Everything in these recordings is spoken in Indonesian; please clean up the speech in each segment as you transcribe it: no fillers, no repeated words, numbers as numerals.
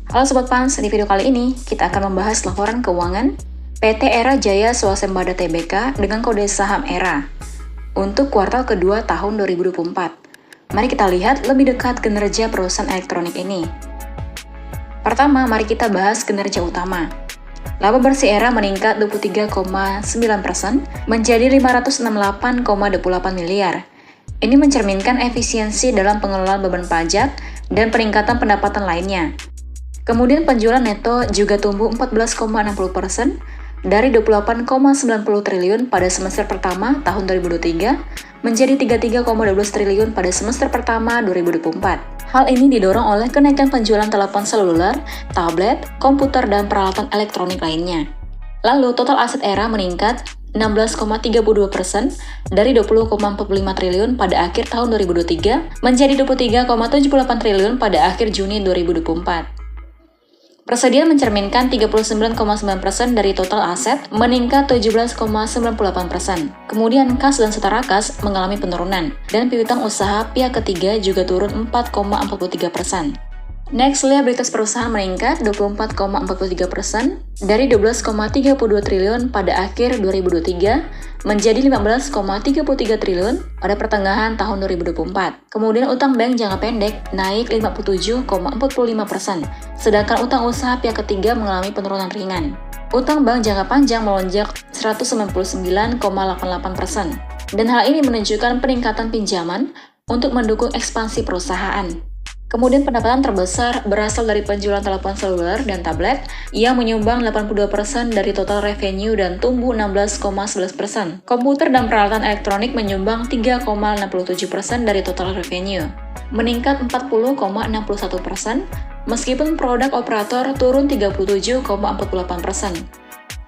Halo Sobat Pans, di video kali ini kita akan membahas laporan keuangan PT Era Jaya Swasembada Tbk dengan kode saham ERA untuk kuartal kedua tahun 2024. Mari kita lihat lebih dekat kinerja perusahaan elektronik ini. Pertama, mari kita bahas kinerja utama. Laba bersih ERA meningkat 23,9% menjadi 568,28 miliar. Ini mencerminkan efisiensi dalam pengelolaan beban pajak dan peningkatan pendapatan lainnya. Kemudian penjualan neto juga tumbuh 14,60% dari 28,90 triliun pada semester pertama tahun 2023 menjadi 33,12 triliun pada semester pertama 2024. Hal ini didorong oleh kenaikan penjualan telepon seluler, tablet, komputer, dan peralatan elektronik lainnya. Lalu total aset ERA meningkat 16,32% dari 20,45 triliun pada akhir tahun 2023 menjadi 23,78 triliun pada akhir Juni 2024. Persediaan mencerminkan 39,9% dari total aset, meningkat 17,98%. Kemudian kas dan setara kas mengalami penurunan, dan piutang usaha pihak ketiga juga turun 4,43%. Next, liabilitas perusahaan meningkat 24,43% dari 12,32 triliun pada akhir 2023 menjadi 15,33 triliun pada pertengahan tahun 2024. Kemudian utang bank jangka pendek naik 57,45%, sedangkan utang usaha pihak ketiga mengalami penurunan ringan. Utang bank jangka panjang melonjak 199,88%, dan hal ini menunjukkan peningkatan pinjaman untuk mendukung ekspansi perusahaan. Kemudian pendapatan terbesar berasal dari penjualan telepon seluler dan tablet yang menyumbang 82% dari total revenue dan tumbuh 16,11%. Komputer dan peralatan elektronik menyumbang 3,67% dari total revenue, meningkat 40,61%, meskipun produk operator turun 37,48%.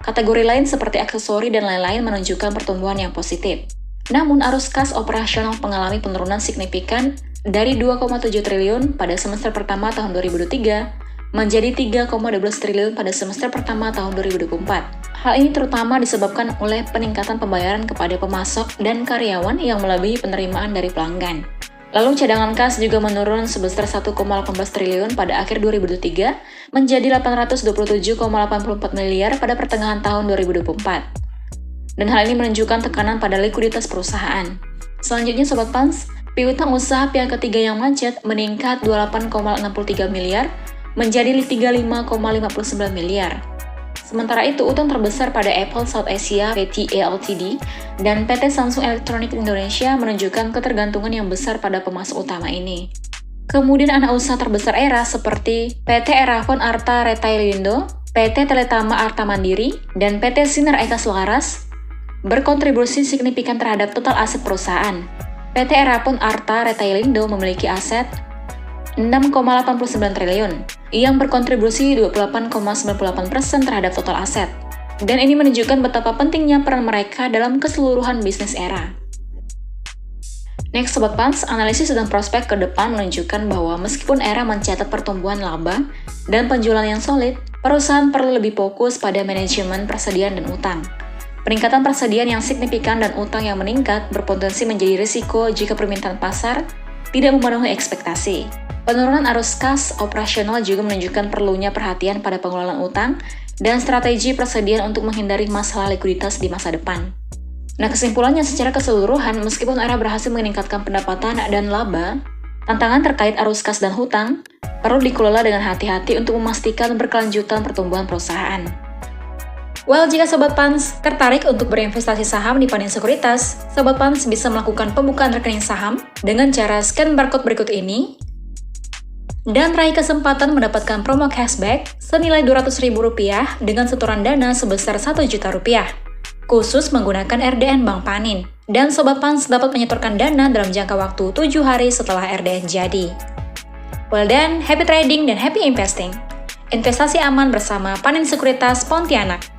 Kategori lain seperti aksesori dan lain-lain menunjukkan pertumbuhan yang positif. Namun arus kas operasional mengalami penurunan signifikan dari 2,7 triliun pada semester pertama tahun 2023 menjadi 3,12 triliun pada semester pertama tahun 2024. Hal ini terutama disebabkan oleh peningkatan pembayaran kepada pemasok dan karyawan yang melebihi penerimaan dari pelanggan. Lalu cadangan kas juga menurun sebesar 1,18 triliun pada akhir 2023 menjadi 827,84 miliar pada pertengahan tahun 2024. Dan hal ini menunjukkan tekanan pada likuiditas perusahaan. Selanjutnya Sobat Pans, piutang usaha pihak ketiga yang macet meningkat 28,63 miliar menjadi 35,59 miliar. Sementara itu, utang terbesar pada Apple South Asia Pte Ltd dan PT Samsung Electronics Indonesia menunjukkan ketergantungan yang besar pada pemasok utama ini. Kemudian anak usaha terbesar ERA seperti PT Erafone Arta Retailindo, PT Teletama Arta Mandiri, dan PT Sinar Eka Selaras berkontribusi signifikan terhadap total aset perusahaan. PT Erafone Arta Retailindo memiliki aset 6,89 triliun yang berkontribusi 28,98% terhadap total aset. Dan ini menunjukkan betapa pentingnya peran mereka dalam keseluruhan bisnis ERA. Next Sobat Pans, analisis dan prospek ke depan menunjukkan bahwa meskipun ERA mencatat pertumbuhan laba dan penjualan yang solid, perusahaan perlu lebih fokus pada manajemen persediaan dan utang. Peningkatan persediaan yang signifikan dan utang yang meningkat berpotensi menjadi risiko jika permintaan pasar tidak memenuhi ekspektasi. Penurunan arus kas operasional juga menunjukkan perlunya perhatian pada pengelolaan utang dan strategi persediaan untuk menghindari masalah likuiditas di masa depan. Nah, kesimpulannya secara keseluruhan, meskipun ERA berhasil meningkatkan pendapatan dan laba, tantangan terkait arus kas dan hutang perlu dikelola dengan hati-hati untuk memastikan berkelanjutan pertumbuhan perusahaan. Well, jika Sobat Pans tertarik untuk berinvestasi saham di Panin Sekuritas, Sobat Pans bisa melakukan pembukaan rekening saham dengan cara scan barcode berikut ini dan raih kesempatan mendapatkan promo cashback senilai Rp200.000 dengan setoran dana sebesar Rp1 juta, khusus menggunakan RDN Bank Panin. Dan Sobat Pans dapat menyetorkan dana dalam jangka waktu 7 hari setelah RDN jadi. Well then, happy trading dan happy investing. Investasi aman bersama Panin Sekuritas Pontianak.